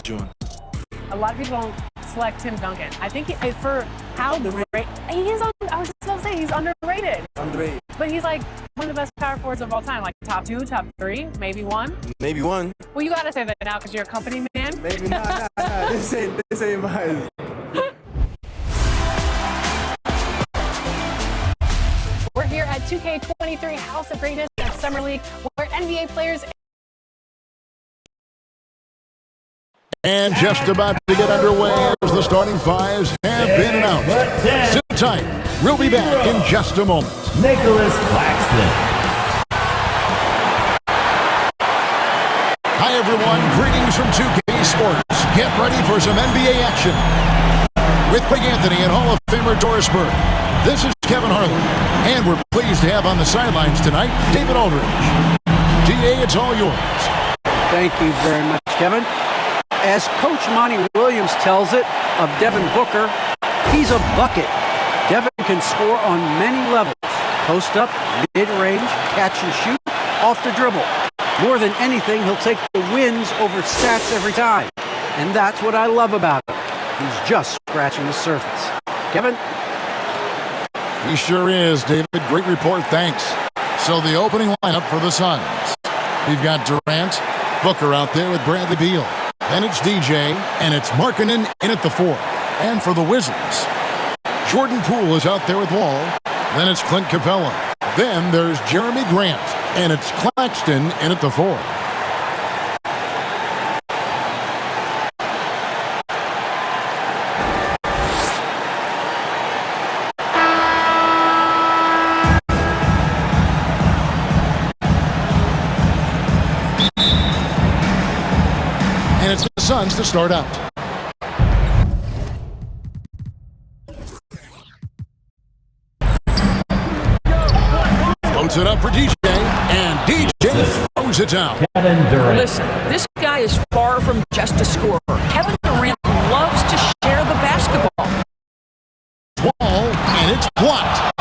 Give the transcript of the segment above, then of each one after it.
John. A lot of people don't select Tim Duncan. I think for how great he is, I was just going to say he's underrated. Underrated. But he's like one of the best power forwards of all time, like top 2, top 3, maybe 1. Maybe 1. Well, you got to say that now because you're a company man. Maybe not. This ain't mine. We're here at 2K23 House of Greatness at Summer League, where NBA players. And just about to get underway as the starting fives have been announced. Sit tight. We'll be back in just a moment. Nicholas Claxton. Hi, everyone. Greetings from 2K Sports. Get ready for some NBA action. With Big Anthony and Hall of Famer Doris Burke, this is Kevin Harlan. And we're pleased to have on the sidelines tonight, David Aldridge. DA, it's all yours. Thank you very much, Kevin. As Coach Monty Williams tells it of Devin Booker, he's a bucket. Devin can score on many levels. Post up, mid-range, catch and shoot, off the dribble. More than anything, he'll take the wins over stats every time. And that's what I love about him. He's just scratching the surface. Kevin? He sure is, David. Great report, thanks. So the opening lineup for the Suns. We've got Durant, Booker out there with Bradley Beal. Then it's DJ, and it's Markkanen in at the 4. And for the Wizards, Jordan Poole is out there with Wall. Then it's Clint Capella. Then there's Jeremy Grant, and it's Claxton in at the 4. And it's the Suns to start out. Floats it up for DJ, and DJ throws it down. Kevin Durant. Listen, this guy is far from just a scorer. Kevin Durant loves to share the basketball. Wall, and it's blocked.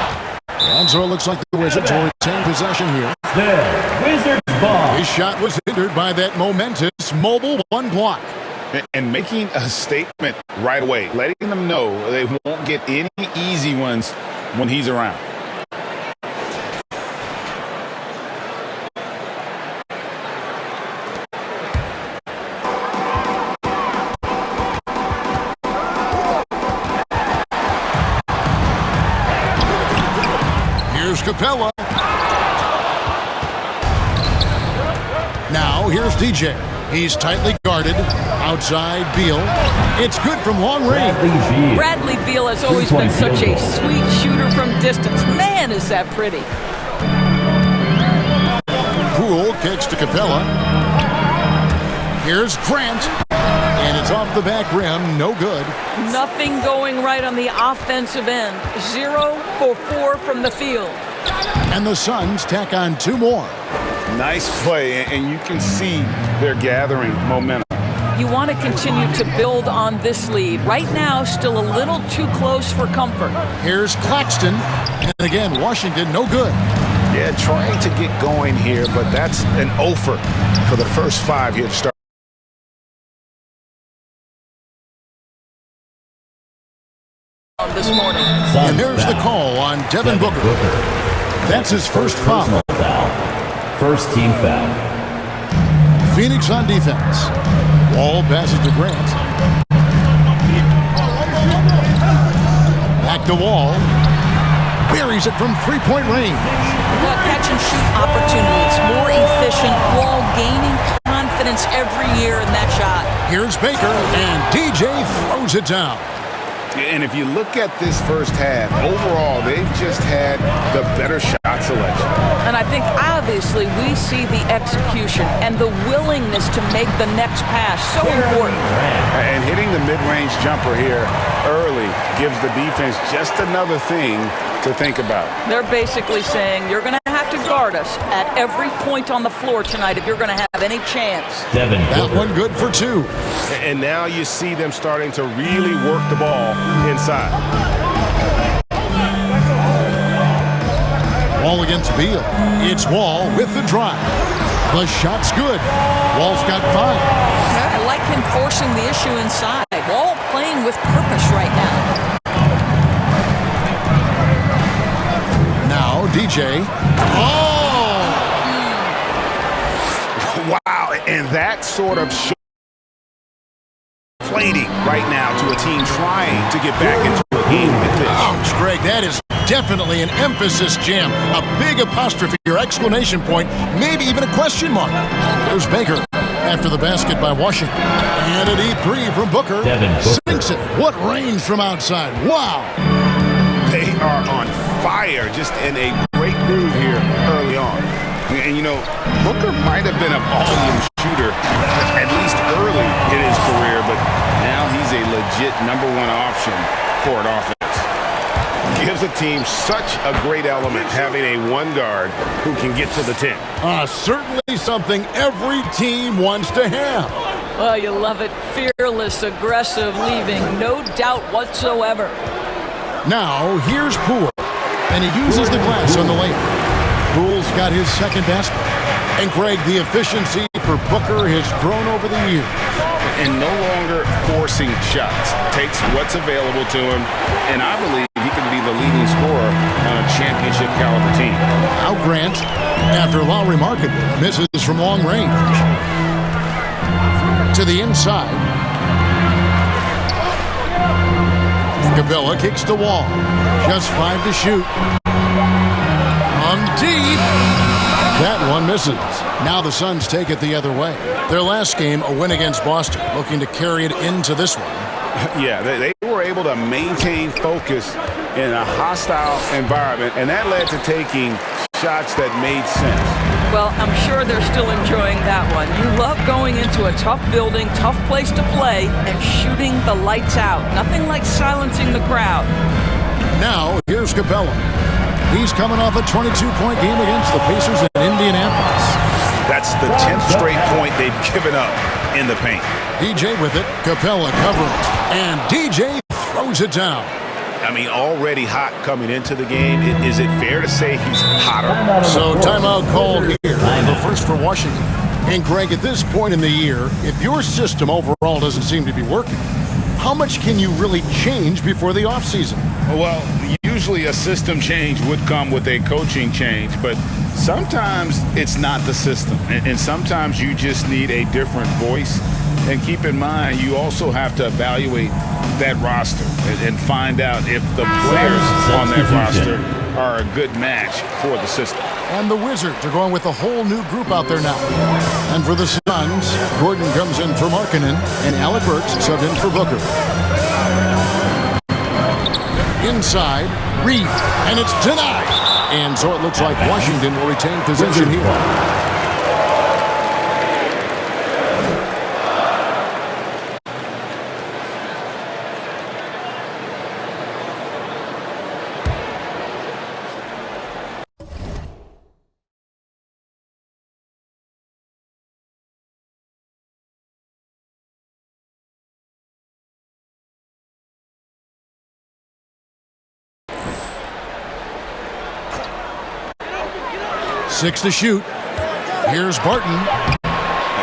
And so it looks like the Wizards will retain possession here. The Wizards ball. His shot was hindered by that momentous mobile 1 block. And making a statement right away, letting them know they won't get any easy ones when he's around. Here's Capella. Now here's DJ. He's tightly guarded. Outside Beal. It's good from long range. Bradley Beal has always been such a sweet shooter from distance. Man, is that pretty. Poole kicks to Capella. Here's Grant. And it's off the back rim. No good. Nothing going right on the offensive end. 0 for 4 from the field. And the Suns tack on 2 more. Nice play, and you can see they're gathering momentum. You want to continue to build on this lead. Right now, still a little too close for comfort. Here's Claxton. And again, Washington, no good. Yeah, trying to get going here, but that's an offer for the first 5 here to start. This morning. And there's the call on Devin Booker. That's his first foul. First team foul. Phoenix on defense. Wall passes to Grant. Back to Wall. Buries it from 3-point range. Catch and shoot opportunities. More efficient. Wall gaining confidence every year in that shot. Here's Baker, and DJ throws it down. And if you look at this first half, overall, they've just had the better shot selection. And I think obviously we see the execution and the willingness to make the next pass so important. And hitting the mid-range jumper here early gives the defense just another thing to think about. They're basically saying you're going to have to guard us at every point on the floor tonight if you're going to have any chance. That one good for 2. And now you see them starting to really work the ball inside. Wall against Beal. It's Wall with the drive. The shot's good. Wall's got 5. I like him forcing the issue inside. All playing with purpose right now. Now, DJ. Oh! Wow, and that sort of plating right now to a team trying to get back into a game like this. Ouch, Greg, that is definitely an emphasis jam. A big apostrophe or exclamation point, maybe even a question mark. There's Baker after the basket by Washington. And a deep three from Booker. Sinks it. What range from outside. Wow. They are on fire, just in a great groove here early on. And, you know, Booker might have been a volume shooter, at least early in his career, but now he's a legit #1 option for an offense. Gives a team such a great element having a one guard who can get to the 10. Certainly something every team wants to have. Oh, you love it. Fearless, aggressive, leaving. No doubt whatsoever. Now, here's Poole, and he uses the glass on the layup. Poole's got his second basket. And, Greg, the efficiency for Booker has grown over the years. And no longer forcing shots. Takes what's available to him, and I believe he can be the leading scorer on a championship-caliber team. Now Grant, after Lowry Market misses from long range. To the inside. Cabela kicks the wall. Just 5 to shoot. On deep. That one misses. Now the Suns take it the other way. Their last game, a win against Boston, looking to carry it into this one. Yeah, they were able to maintain focus in a hostile environment, and that led to taking shots that made sense. Well, I'm sure they're still enjoying that one. You love going into a tough building, tough place to play, and shooting the lights out. Nothing like silencing the crowd. Now, here's Capella. He's coming off a 22-point game against the Pacers in Indianapolis. That's the 10th straight point they've given up in the paint. DJ with it. Capella covering. And DJ throws it down. I mean, already hot coming into the game. Is it fair to say he's hotter? So timeout called here. The first for Washington. And Greg, at this point in the year, if your system overall doesn't seem to be working, how much can you really change before the offseason? Well, usually a system change would come with a coaching change, but sometimes it's not the system. And sometimes you just need a different voice. And keep in mind, you also have to evaluate that roster and find out if the players on that roster are a good match for the system. And the Wizards are going with a whole new group out there now. And for the Suns, Gordon comes in for Markkanen, and Alec Burks subbed in for Booker. Inside, Reed, and it's denied. And so it looks like Washington will retain possession here. Six to shoot. Here's Barton.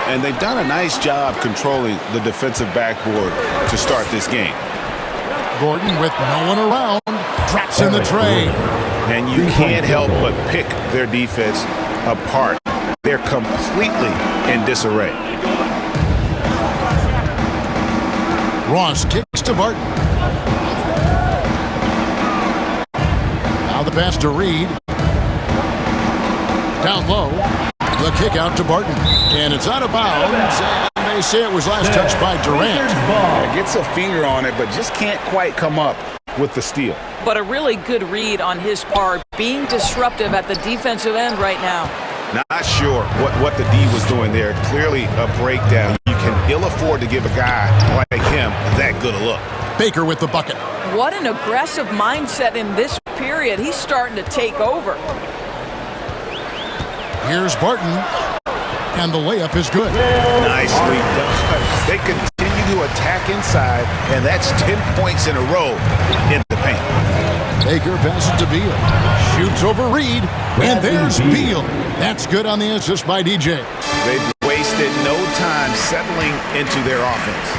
And they've done a nice job controlling the defensive backboard to start this game. Gordon with no one around. Traps in the tray. And you can't help but pick their defense apart. They're completely in disarray. Ross kicks to Barton. Now the pass to Reed. Down low, the kick out to Barton. And it's out of bounds. And they say it was last touched by Durant. Gets a finger on it, but just can't quite come up with the steal. But a really good read on his part, being disruptive at the defensive end right now. Not sure what the D was doing there. Clearly a breakdown. You can ill afford to give a guy like him that good a look. Baker with the bucket. What an aggressive mindset in this period. He's starting to take over. Here's Barton, and the layup is good. Nicely done. They continue to attack inside, and that's 10 points in a row in the paint. Baker passes to Beal. Shoots over Reed, and there's Beal. That's good on the assist by DJ. They've wasted no time settling into their offense.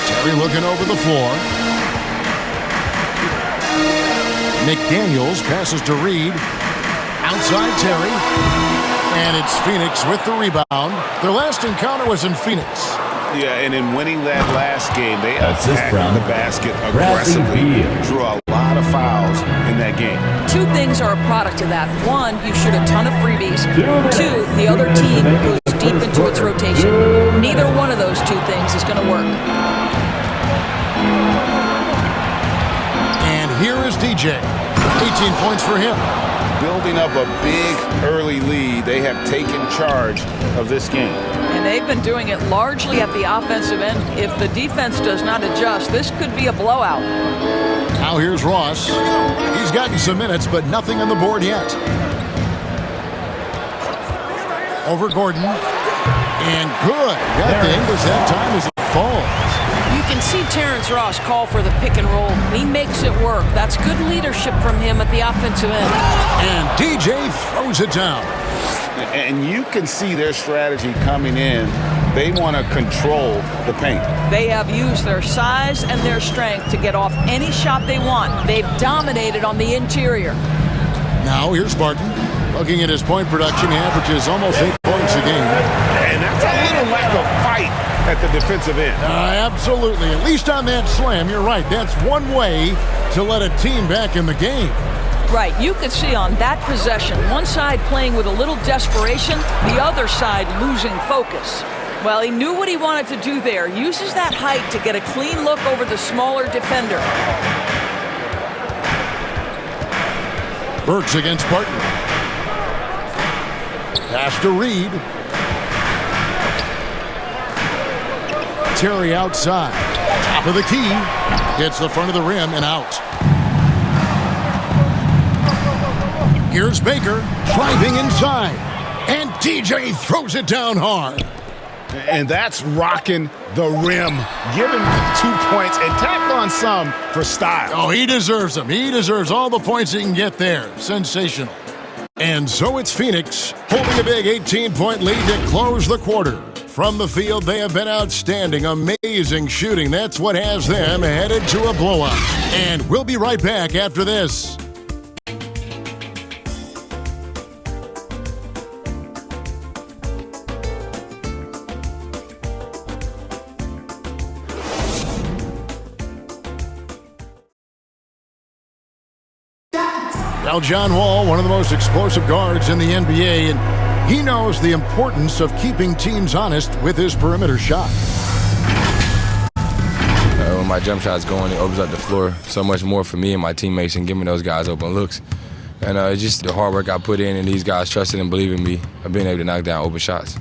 Terry looking over the floor. McDaniels passes to Reed. Outside Terry. And it's Phoenix with the rebound. Their last encounter was in Phoenix. Yeah, and in winning that last game, they Assist attacked from the basket Bradley aggressively, Beal. drew a lot of fouls in that game. Two things are a product of that. One, you shoot a ton of freebies. Two, the other team goes deep into its rotation. Neither one of those two things is going to work. And here is DJ. 18 points for him. Building up a big early lead, they have taken charge of this game. And they've been doing it largely at the offensive end. If the defense does not adjust, this could be a blowout. Now here's Ross. He's gotten some minutes, but nothing on the board yet. Over Gordon. And good. Got the English that time as it falls. You can see Terrence Ross call for the pick and roll. He makes it work. That's good leadership from him at the offensive end. And DJ throws it down. And you can see their strategy coming in. They want to control the paint. They have used their size and their strength to get off any shot they want. They've dominated on the interior. Now here's Barton. Looking at his point production, he averages almost 8 points a game. And that's a little lack of fight at the defensive end. Absolutely. At least on that slam, you're right. That's one way to let a team back in the game. Right, you could see on that possession, one side playing with a little desperation, the other side losing focus. Well, he knew what he wanted to do there. Uses that height to get a clean look over the smaller defender. Burks against Barton. Pass to Reed. Terry outside. Top of the key. Hits the front of the rim and out. Here's Baker driving inside. And DJ throws it down hard. And that's rocking the rim. Give him 2 points and tack on some for style. Oh, he deserves them. He deserves all the points he can get there. Sensational. And so it's Phoenix holding a big 18-point lead to close the quarter. From the field, they have been outstanding. Amazing shooting. That's what has them headed to a blowout. And we'll be right back after this. Now, John Wall, one of the most explosive guards in the NBA, and he knows the importance of keeping teams honest with his perimeter shot. When my jump shot's going, it opens up the floor so much more for me and my teammates and giving those guys open looks. And it's just the hard work I put in and these guys trusting and believing me of being able to knock down open shots.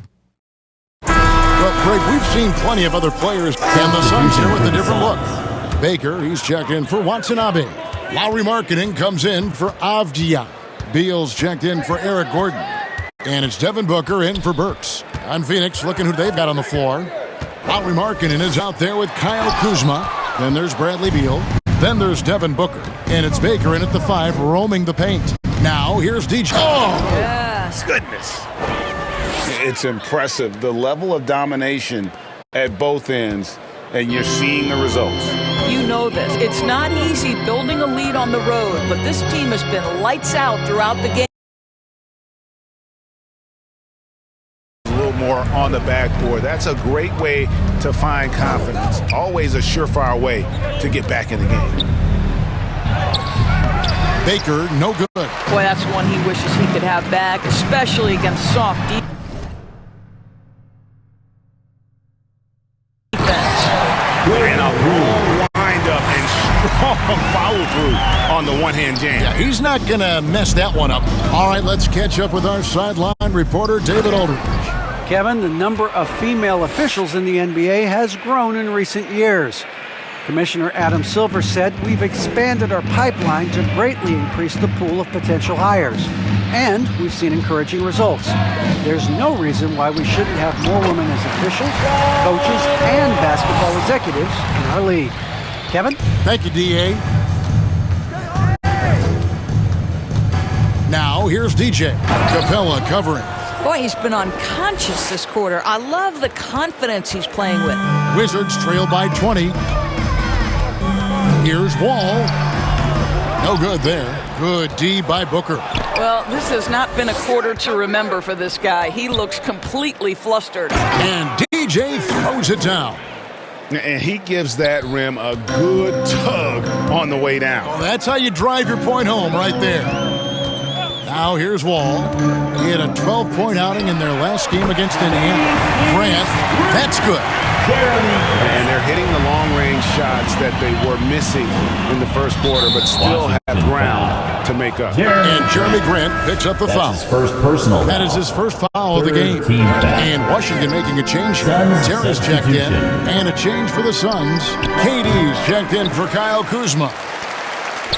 Well, Greg, we've seen plenty of other players, and the Suns here with a different look. Baker, he's checked in for Watanabe. Lowry Markkanen comes in for Avdia. Beal's checked in for Eric Gordon. And it's Devin Booker in for Burks. On Phoenix, looking who they've got on the floor. Lowry Markkanen is out there with Kyle Kuzma. Then there's Bradley Beal. Then there's Devin Booker. And it's Baker in at the 5, roaming the paint. Now, here's DJ. Oh! Yes. Goodness. It's impressive, the level of domination at both ends, and you're seeing the results. You know this. It's not easy building a lead on the road, but this team has been lights out throughout the game. A little more on the backboard. That's a great way to find confidence. Always a surefire way to get back in the game. Baker, no good. Boy, that's one he wishes he could have back, especially against soft defense. And a long wind-up and strong follow-through on the one-hand jam. Yeah, he's not going to mess that one up. All right, let's catch up with our sideline reporter, David Aldridge. Kevin, the number of female officials in the NBA has grown in recent years. Commissioner Adam Silver said, "We've expanded our pipeline to greatly increase the pool of potential hires, and we've seen encouraging results. There's no reason why we shouldn't have more women as officials, coaches, and basketball executives in our league." Kevin? Thank you, DA. Now here's DJ. Capella covering. Boy, he's been unconscious this quarter. I love the confidence he's playing with. Wizards trail by 20. Here's Wall. No good there. Good D by Booker. Well, this has not been a quarter to remember for this guy. He looks completely flustered. And DJ throws it down. And he gives that rim a good tug on the way down. Well, that's how you drive your point home right there. Now here's Wall. He had a 12-point outing in their last game against Indiana. Grant, that's good. And they're hitting the long-range shots that they were missing in the first quarter, but still have ground to make up. And Jeremy Grant picks up the foul. His first personal That is his first foul of the game. And Washington making a change. Terrace checked in. And a change for the Suns. KD's checked in for Kyle Kuzma.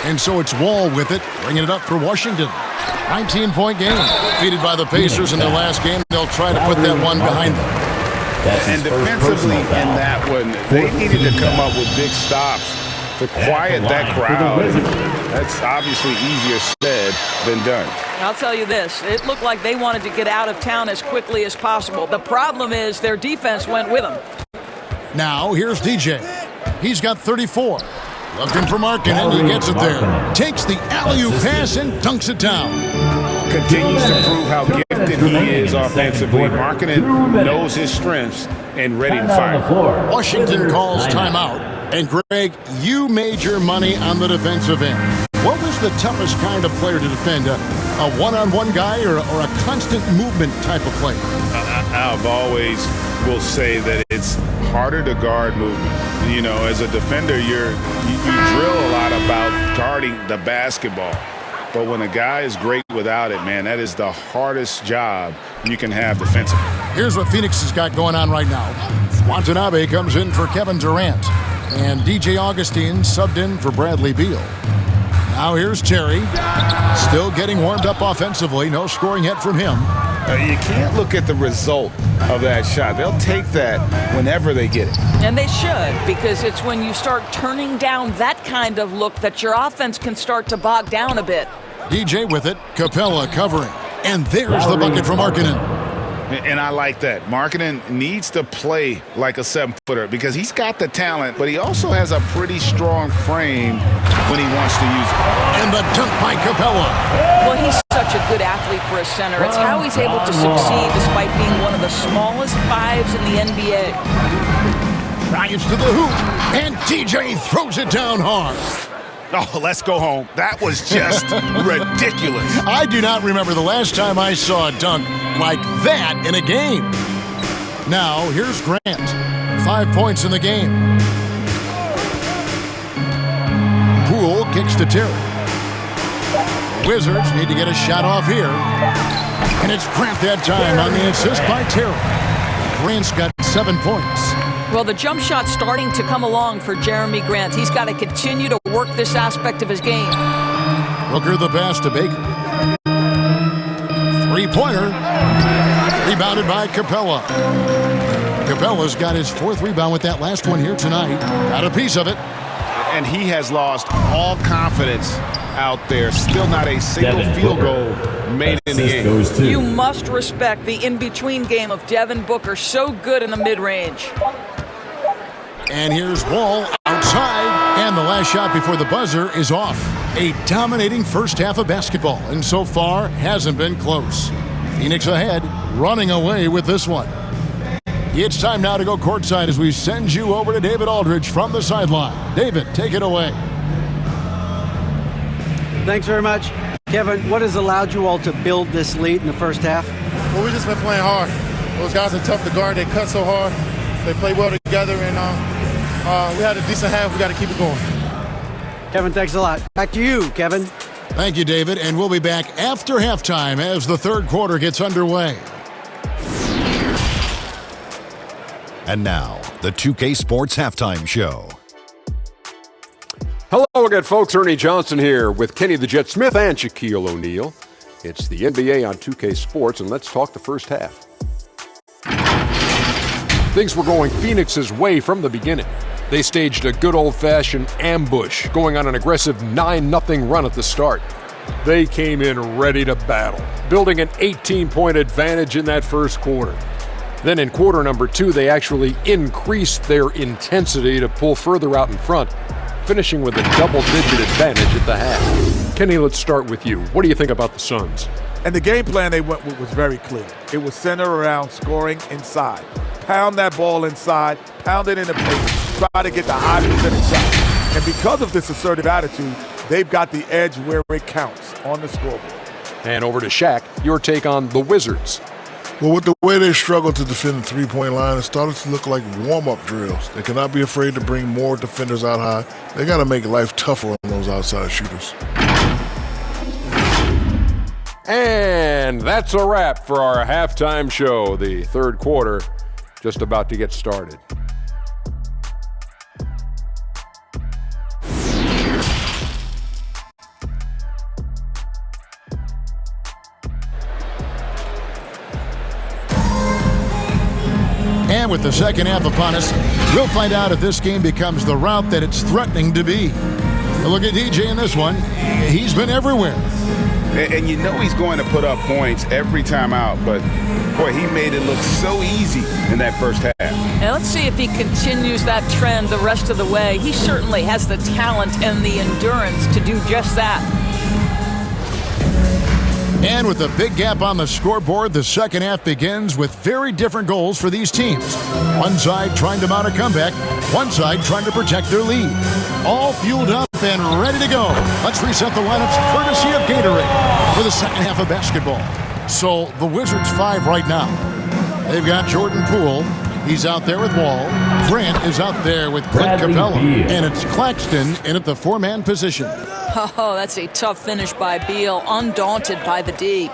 And so it's Wall with it, bringing it up for Washington. 19-point game. Defeated by the Pacers in their last game. They'll try to put that one behind them. And defensively in that one, they needed to come up with big stops to quiet that crowd. That's obviously easier said than done. I'll tell you this, it looked like they wanted to get out of town as quickly as possible. The problem is their defense went with them. Now here's DJ. He's got 34. Looking for Markkanen, he gets it there. Takes the alley-oop pass and dunks it down. Continues to prove how gifted he is offensively. Markkanen knows his strengths and ready to fire. Washington calls timeout. And Greg, you made your money on the defensive end. What was the toughest kind of player to defend? A one-on-one guy or a constant movement type of player? I've always will say that it's harder to guard movement. You know, as a defender, you drill a lot about guarding the basketball. But when a guy is great without it, man, that is the hardest job you can have defensively. Here's what Phoenix has got going on right now. Watanabe comes in for Kevin Durant. And DJ Augustine subbed in for Bradley Beal. Now here's Terry. Still getting warmed up offensively. No scoring yet from him. You can't look at the result of that shot. They'll take that whenever they get it. And they should, because it's when you start turning down that kind of look that your offense can start to bog down a bit. DJ with it. Capella covering. And there's the bucket from Markkanen. And I like that. Markkanen needs to play like a 7-footer because he's got the talent, but he also has a pretty strong frame when he wants to use it. And the dunk by Capella. Well, he's such a good athlete for a center. It's how he's able to succeed despite being one of the smallest fives in the NBA. Drives to the hoop, and DJ throws it down hard. Oh, let's go home. That was just ridiculous. I do not remember the last time I saw a dunk like that in a game. Now, here's Grant. 5 points in the game. Poole kicks to Terry. Wizards need to get a shot off here. And it's Grant that time on the assist by Terry. Grant's got 7 points. Well, the jump shot's starting to come along for Jeremy Grant. He's got to continue to work this aspect of his game. Booker the pass to Baker. Three-pointer. Rebounded by Capella. Capella's got his 4th rebound with that last one here tonight. Got a piece of it. And he has lost all confidence out there. Still not a single field goal made in the game. You must respect the in-between game of Devin Booker. So good in the mid-range. And here's Wall outside. And the last shot before the buzzer is off. A dominating first half of basketball. And so far, hasn't been close. Phoenix ahead, running away with this one. It's time now to go courtside as we send you over to David Aldridge from the sideline. David, take it away. Thanks very much. Kevin, what has allowed you all to build this lead in the first half? Well, we've just been playing hard. Those guys are tough to guard. They cut so hard. They play well together, and we had a decent half. We got to keep it going. Kevin, thanks a lot. Back to you, Kevin. Thank you, David, and we'll be back after halftime as the third quarter gets underway. And now, the 2K Sports Halftime Show. Hello again, folks. Ernie Johnson here with Kenny the Jet Smith and Shaquille O'Neal. It's the NBA on 2K Sports, and let's talk the first half. Things were going Phoenix's way from the beginning. They staged a good old-fashioned ambush, going on an aggressive 9-0 run at the start. They came in ready to battle, building an 18-point advantage in that first quarter. Then in quarter number 2, they actually increased their intensity to pull further out in front, finishing with a double-digit advantage at the half. Kenny, let's start with you. What do you think about the Suns? And the game plan they went with was very clear. It was centered around scoring inside. Pound that ball inside, pound it in the paint, try to get the high percentage shot. And because of this assertive attitude, they've got the edge where it counts on the scoreboard. And over to Shaq, your take on the Wizards. Well, with the way they struggled to defend the three-point line, it started to look like warm-up drills. They cannot be afraid to bring more defenders out high. They got to make life tougher on those outside shooters. And that's a wrap for our halftime show. The third quarter just about to get started. And with the second half upon us, we'll find out if this game becomes the route that it's threatening to be. Look at DJ in this one. He's been everywhere. And you know he's going to put up points every time out, but boy, he made it look so easy in that first half. And let's see if he continues that trend the rest of the way. He certainly has the talent and the endurance to do just that. And with a big gap on the scoreboard, the second half begins with very different goals for these teams. One side trying to mount a comeback, one side trying to protect their lead. All fueled up and ready to go. Let's reset the lineups courtesy of Gatorade for the second half of basketball. So the Wizards 5 right now. They've got Jordan Poole. He's out there with Wall. Grant is out there with Clint Capella. And it's Claxton in at the 4-man position. Oh, that's a tough finish by Beal, undaunted by the D.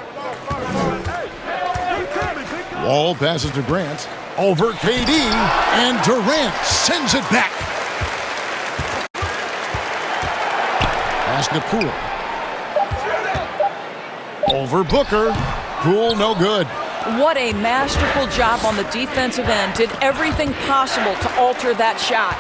Wall passes to Grant. Over KD. And Durant sends it back. Pass to Poole. Over Booker. Poole no good. What a masterful job on the defensive end. Did everything possible to alter that shot.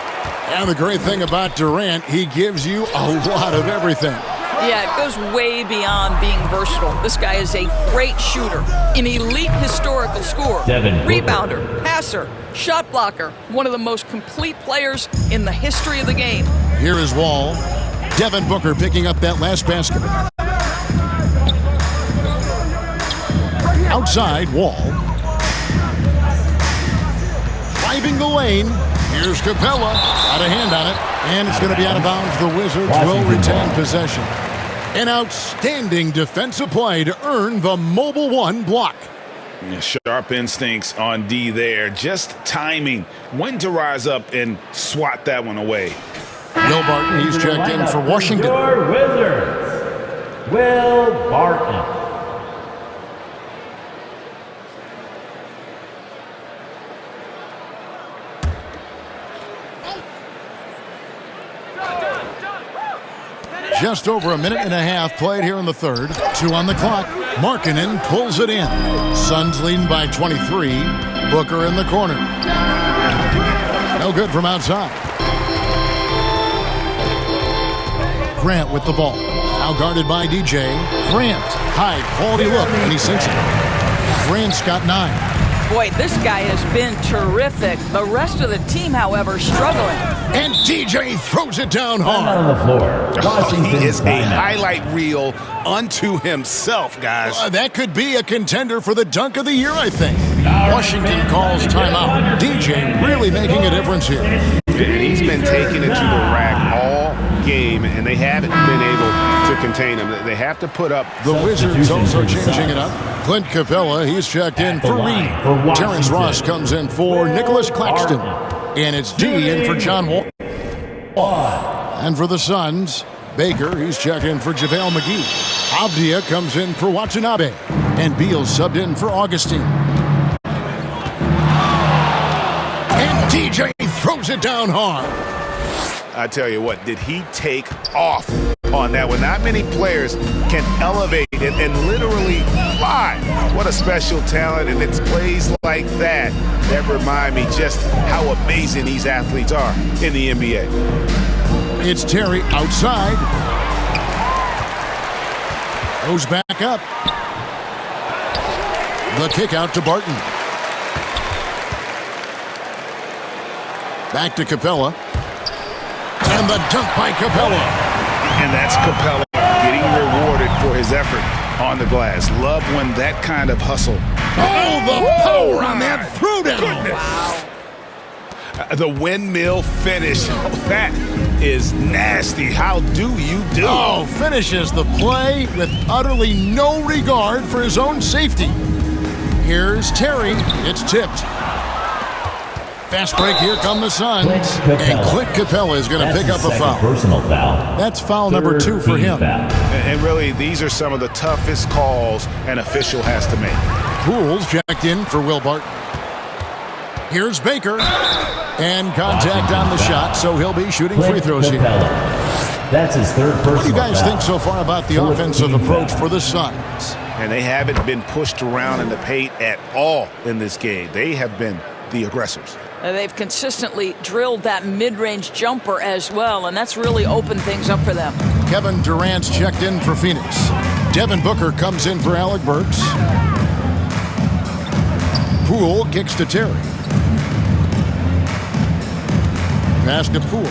And the great thing about Durant, he gives you a lot of everything. Yeah, it goes way beyond being versatile. This guy is a great shooter, an elite historical scorer, rebounder, passer, shot blocker, one of the most complete players in the history of the game. Here is Wall. Devin Booker picking up that last basket. Outside, Wall. Driving the lane. Here's Capella. Got a hand on it. And it's going to be out of bounds. The Wizards will retain possession. An outstanding defensive play to earn the Mobile One block. Sharp instincts on D there. Just timing. When to rise up and swat that one away. Will Barton, he's checked in for Washington. Your Wizards, Will Barton. Just over a minute and a half played here in the third. 2 on the clock. Markkanen pulls it in. Suns leading by 23. Booker in the corner. No good from outside. Grant with the ball. Now guarded by DJ. Grant. High quality look, and he sinks it. Grant's got 9. Boy, this guy has been terrific. The rest of the team, however, struggling. And DJ throws it down hard. On the floor. He is a highlight reel unto himself, guys. That could be a contender for the dunk of the year, I think. Washington calls timeout. DJ really making a difference here. And he's been taking it to the rack all game, and they haven't been able to contain him. They have to put up. The Wizards also changing it up. Clint Capella, he's checked in for Reed. Terrence Ross comes in for Nicholas Claxton. And it's D in for John Wall. And for the Suns, Baker, he's checked in for JaVale McGee. Avdia comes in for Watanabe. And Beal subbed in for Augustine. And DJ throws it down hard. I tell you what, did he take off on that one? Not many players can elevate and literally fly. What a special talent, and it's plays like that that remind me just how amazing these athletes are in the NBA. It's Terry outside. Goes back up. The kick out to Barton. Back to Capella. And the dunk by Capella. And that's Capella getting rewarded for his effort on the glass. Love when that kind of hustle. Oh, the power on that throwdown. Wow. The windmill finish. That is nasty. How do you do? Oh, finishes the play with utterly no regard for his own safety. Here's Terry. It's tipped. Fast break, here come the Suns. And Clint Capella is going to pick up a foul. Personal foul. That's foul number 2 for him. And really, these are some of the toughest calls an official has to make. Poole's checked in for Will Barton. Here's Baker. And contact on the shot, so he'll be shooting free throws here. That's his third personal foul. What do you guys think so far about the offensive approach for the Suns? And they haven't been pushed around in the paint at all in this game. They have been the aggressors. They've consistently drilled that mid-range jumper as well, and that's really opened things up for them. Kevin Durant's checked in for Phoenix. Devin Booker comes in for Alec Burks. Poole kicks to Terry. Pass to Poole.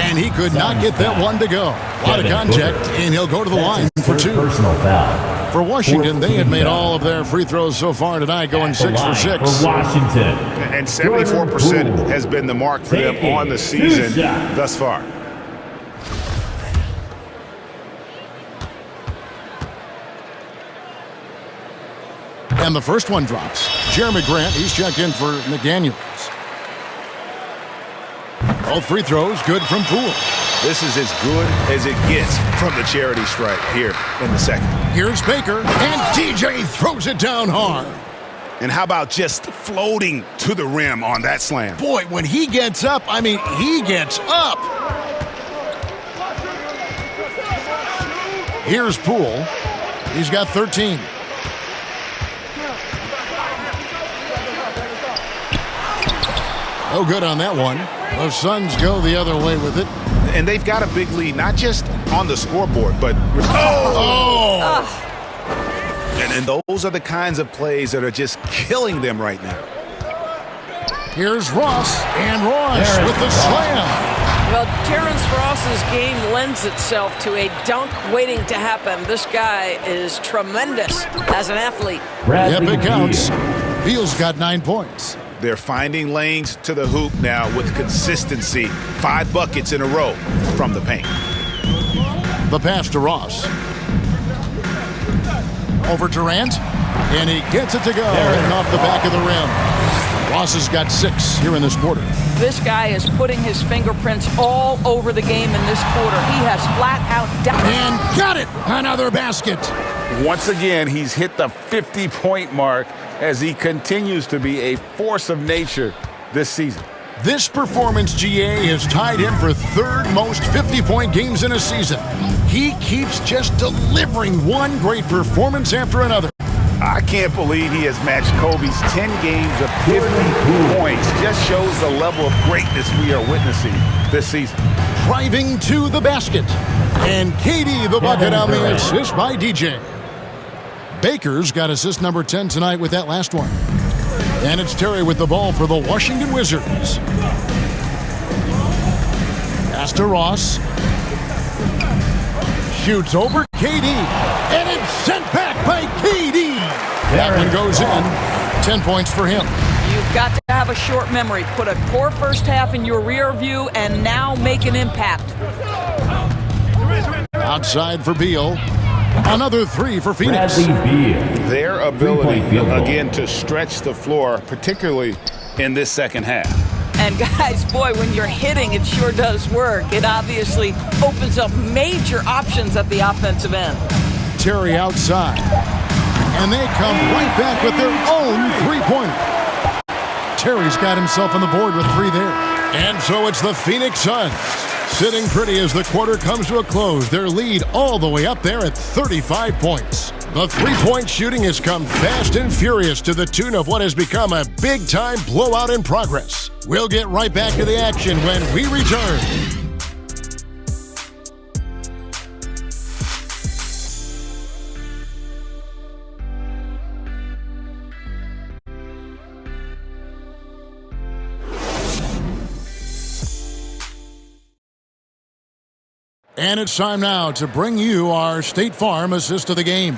And he could not get that one to go. A lot of contact, and he'll go to the line for 2. Personal foul. For Washington, they had made all of their free throws so far tonight, going 6 for 6. For Washington. And 74% has been the mark for them on the season thus far. And the first one drops. Jeremy Grant, he's checked in for McDaniels. Both free throws, good from Poole. This is as good as it gets from the charity stripe here in the second. Here's Baker, and DJ throws it down hard. And how about just floating to the rim on that slam? Boy, when he gets up, I mean, he gets up. Here's Poole. He's got 13. No good on that one. The Suns go the other way with it. And they've got a big lead, not just on the scoreboard, but... And those are the kinds of plays that are just killing them right now. Here's Ross, and Ross with the slam. Well, Terrence Ross's game lends itself to a dunk waiting to happen. This guy is tremendous as an athlete. Yep, it counts. Beal's got 9 points. They're finding lanes to the hoop now with consistency. 5 buckets in a row from the paint. The pass to Ross. Over Durant, and he gets it to go, hitting off the back of the rim. Ross has got 6 here in this quarter. This guy is putting his fingerprints all over the game in this quarter. He has flat out and got it! Another basket. Once again, he's hit the 50-point mark as he continues to be a force of nature this season. This performance, GA, has tied him for 3rd most 50-point games in a season. He keeps just delivering one great performance after another. I can't believe he has matched Kobe's 10 games of 50 points. Just shows the level of greatness we are witnessing this season. Driving to the basket. And KD the bucket on the assist by DJ. Baker's got assist number 10 tonight with that last one. And it's Terry with the ball for the Washington Wizards. Pass to Ross. Shoots over KD. And it's sent back by KD. That one goes in. 10 points for him. You've got to have a short memory. Put a poor first half in your rear view and now make an impact. Outside for Beal. Another 3 for Phoenix. Their ability, again, to stretch the floor, particularly in this second half. And guys, boy, when you're hitting, it sure does work. It obviously opens up major options at the offensive end. Terry outside. And they come right back with their own 3-pointer. Terry's got himself on the board with 3 there. And so it's the Phoenix Suns. Sitting pretty as the quarter comes to a close. Their lead all the way up there at 35 points. The 3-point shooting has come fast and furious to the tune of what has become a big-time blowout in progress. We'll get right back to the action when we return. And it's time now to bring you our State Farm assist of the game.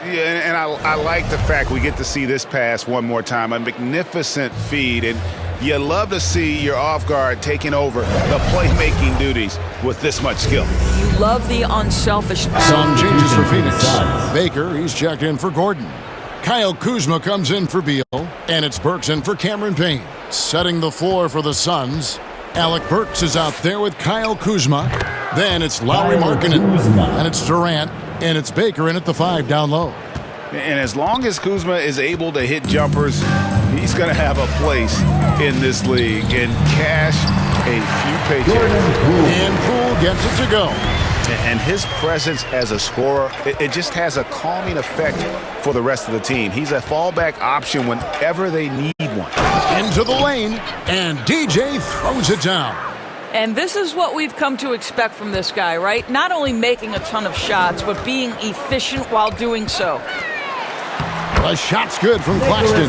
Yeah, and I like the fact we get to see this pass one more time. A magnificent feed, and you love to see your off guard taking over the playmaking duties with this much skill. You love the unselfish. Some changes for Phoenix. Baker, he's checked in for Gordon. Kyle Kuzma comes in for Beal, and it's Burks in for Cameron Payne. Setting the floor for the Suns, Alec Burks is out there with Kyle Kuzma. Then it's Lauri Markkanen, and it's Durant, and it's Baker in at the 5 down low. And as long as Kuzma is able to hit jumpers, he's going to have a place in this league and cash a few paychecks. And Poole gets it to go. And his presence as a scorer, it just has a calming effect for the rest of the team. He's a fallback option whenever they need one. Into the lane, and DJ throws it down. And this is what we've come to expect from this guy, right? Not only making a ton of shots, but being efficient while doing so. The shot's good from Claxton.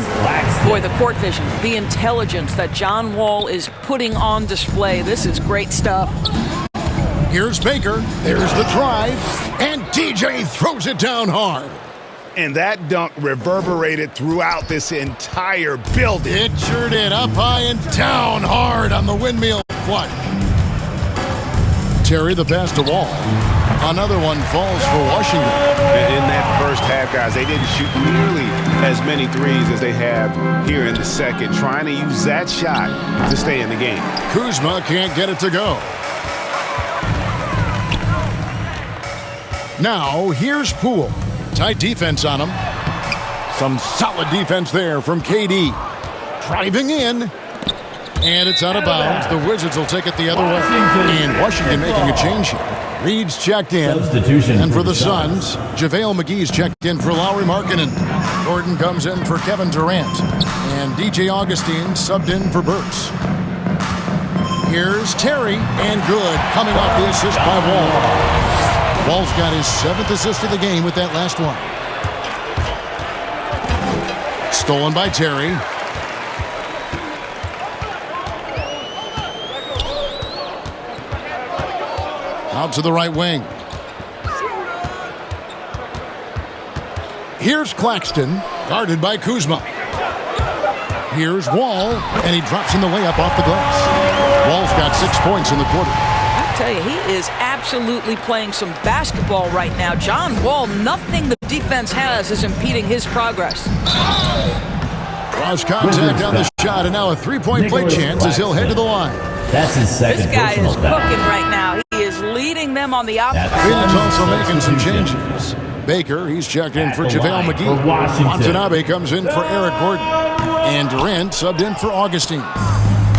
Boy, the court vision, the intelligence that John Wall is putting on display. This is great stuff. Here's Baker. There's the drive. And DJ throws it down hard. And that dunk reverberated throughout this entire building. It sure did. Up high and down hard on the windmill flush. Terry the pass to Wall. Another one falls for Washington. In that first half, guys, they didn't shoot nearly as many threes as they have here in the second, trying to use that shot to stay in the game. Kuzma can't get it to go. Now, here's Poole. Tight defense on him. Some solid defense there from KD. Driving in. And it's out of bounds. The Wizards will take it the other way. And Washington making a change here. Reed's checked in. Substitution And for the Suns, JaVale McGee's checked in for Lauri Markkanen. Gordon comes in for Kevin Durant. And DJ Augustine subbed in for Burks. Here's Terry. And good. Coming off the assist by Wall. Wall's got his 7th assist of the game with that last one. Stolen by Terry. Out to the right wing. Here's Claxton, guarded by Kuzma. Here's Wall, and he drops in the layup off the glass. Wall's got 6 points in the quarter. I tell you, he is absolutely playing some basketball right now. John Wall, nothing the defense has is impeding his progress. Cross contact on the shot, and now a 3-point play chance as he'll head to the line. That's his second This guy personal is foul. cooking right now. He is leading them on the offense. Phoenix also making some changes. Baker, he's checked in for JaVale McGee. Watanabe comes in for Eric Gordon. And Durant subbed in for Augustine.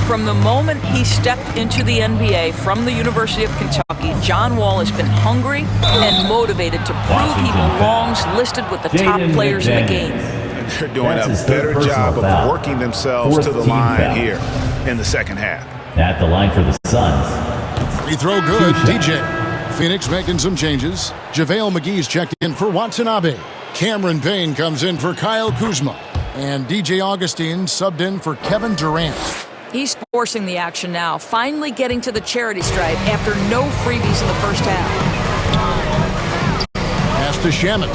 From the moment he stepped into the NBA from the University of Kentucky, John Wall has been hungry and motivated to prove he belongs listed with the top players in the game. And they're doing a better job of working themselves to the line here in the second half. At the line for the Suns. Free throw good, DJ. Phoenix making some changes. JaVale McGee's checked in for Watanabe. Cameron Payne comes in for Kyle Kuzma. And DJ Augustine subbed in for Kevin Durant. He's forcing the action now, finally getting to the charity stripe after no freebies in the first half. Pass to Shamet.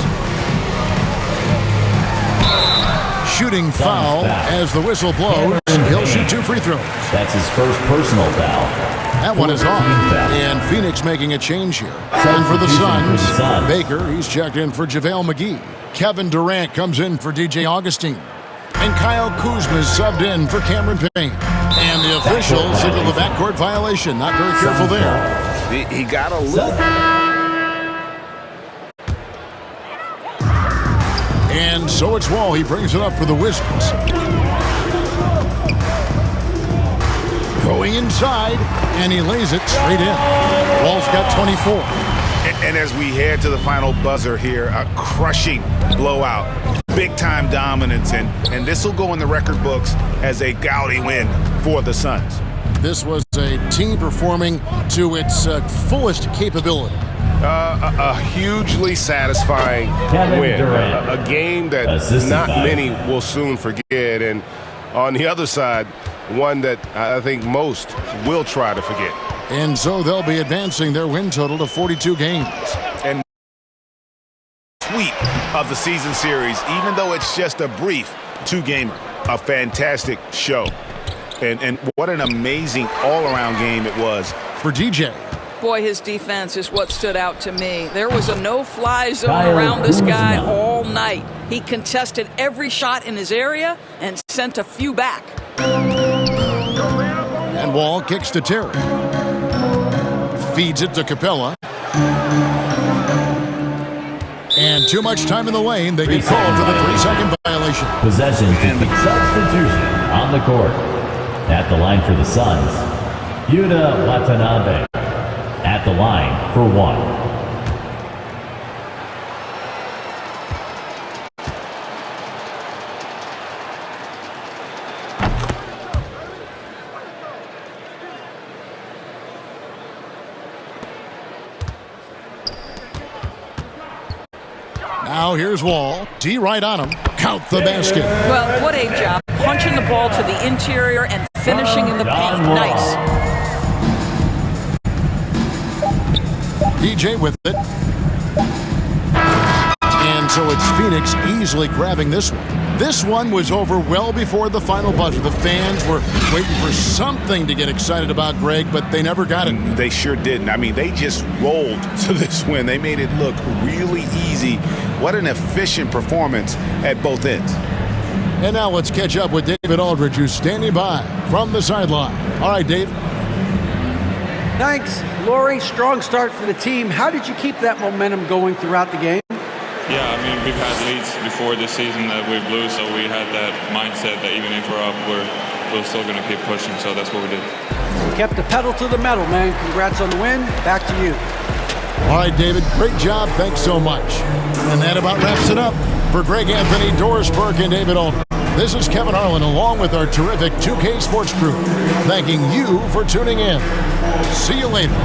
Shooting foul as the whistle blows. He'll shoot 2 free throws. That's his first personal foul. That one is off. And Phoenix making a change here. And for the Suns, Baker, he's checked in for JaVale McGee. Kevin Durant comes in for DJ Augustine. And Kyle Kuzma is subbed in for Cameron Payne. And the officials signal the backcourt violation. Not very careful there. He got a look. And so it's Wall. He brings it up for the Wizards. Going inside, and he lays it straight in. Wall's got 24. And as we head to the final buzzer here, a crushing blowout, big-time dominance, and this will go in the record books as a gaudy win for the Suns. This was a team performing to its fullest capability. A hugely satisfying win, a game that not many will soon forget, and on the other side, one that I think most will try to forget. And so they'll be advancing their win total to 42 games. And sweep of the season series, even though it's just a brief 2-gamer. A fantastic show. And what an amazing all-around game it was. For DJ. Boy, his defense is what stood out to me. There was a no-fly zone around this guy all night. He contested every shot in his area and sent a few back. And Wall kicks to Terry. Feeds it to Capella. And too much time in the lane. They get called for the 3-second violation. Possession to the substitution on the court. At the line for the Suns, Yuta Watanabe. At the line for 1. Now here's Wall. D right on him. Count the basket. Well, what a job. Punching the ball to the interior and finishing in the paint. Nice. DJ with it. And so it's Phoenix easily grabbing this one. This one was over well before the final buzzer. The fans were waiting for something to get excited about, Greg, but they never got it. They sure didn't. I mean, they just rolled to this win. They made it look really easy. What an efficient performance at both ends. And now let's catch up with David Aldridge, who's standing by from the sideline. All right, Dave. Thanks, Laurie. Strong start for the team. How did you keep that momentum going throughout the game? Yeah, I mean, we've had leads before this season that we blew, so we had that mindset that even if we're up, we're still going to keep pushing, so that's what we did. You kept the pedal to the metal, man. Congrats on the win. Back to you. All right, David, great job. Thanks so much. And that about wraps it up. For Greg Anthony, Doris Burke, and David Aldridge, this is Kevin Harlan along with our terrific 2K Sports crew, thanking you for tuning in. See you later.